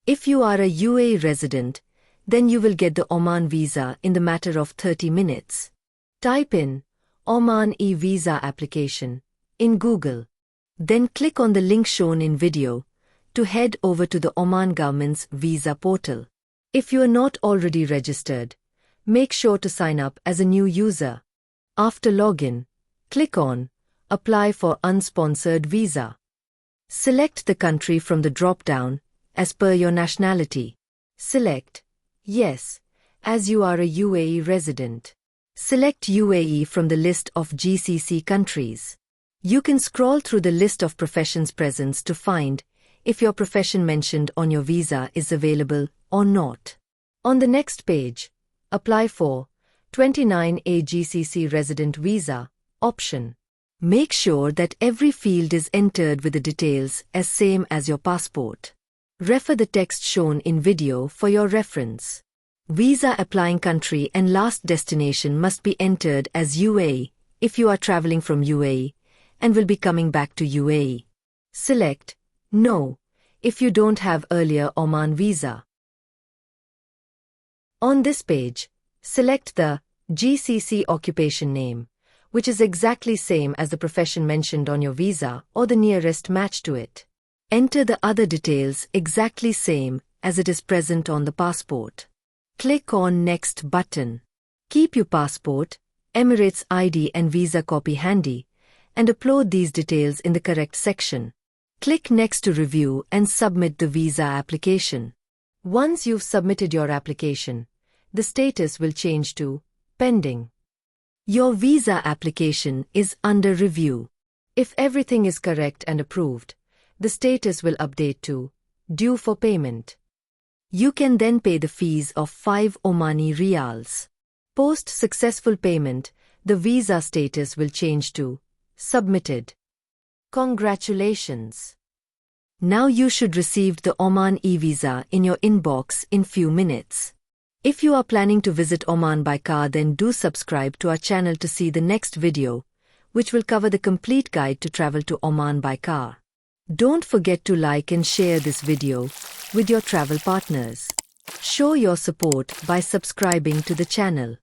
If you are a UAE resident, then you will get the Oman visa in the matter of 30 minutes. Type in Oman eVisa application in Google. Then click on the link shown in video to head over to the Oman government's visa portal. If you are not already registered, make sure to sign up as a new user. After login, click on Apply for Unsponsored Visa. Select the country from the drop-down as per your nationality. Select Yes, as you are a UAE resident. Select UAE from the list of GCC countries. You can scroll through the list of professions present to find if your profession mentioned on your visa is available or not. On the next page, Apply for 29A GCC Resident Visa option. Make sure that every field is entered with the details as same as your passport. Refer the text shown in video for your reference. Visa applying country and last destination must be entered as UAE if you are traveling from UAE and will be coming back to UAE. Select No if you don't have earlier Oman visa. On this page, select the GCC occupation name, which is exactly same as the profession mentioned on your visa or the nearest match to it. Enter the other details exactly same as it is present on the passport. Click on Next button. Keep your passport, Emirates ID and visa copy handy, and upload these details in the correct section. Click Next to review and submit the visa application. Once you've submitted your application, the status will change to Pending. Your visa application is under review. If everything is correct and approved, the status will update to Due for payment. You can then pay the fees of 5 Omani Riyals. Post successful payment, the visa status will change to Submitted. Congratulations! Now you should receive the Oman eVisa in your inbox in few minutes. If you are planning to visit Oman by car, then do subscribe to our channel to see the next video, which will cover the complete guide to travel to Oman by car. Don't forget to like and share this video with your travel partners. Show your support by subscribing to the channel.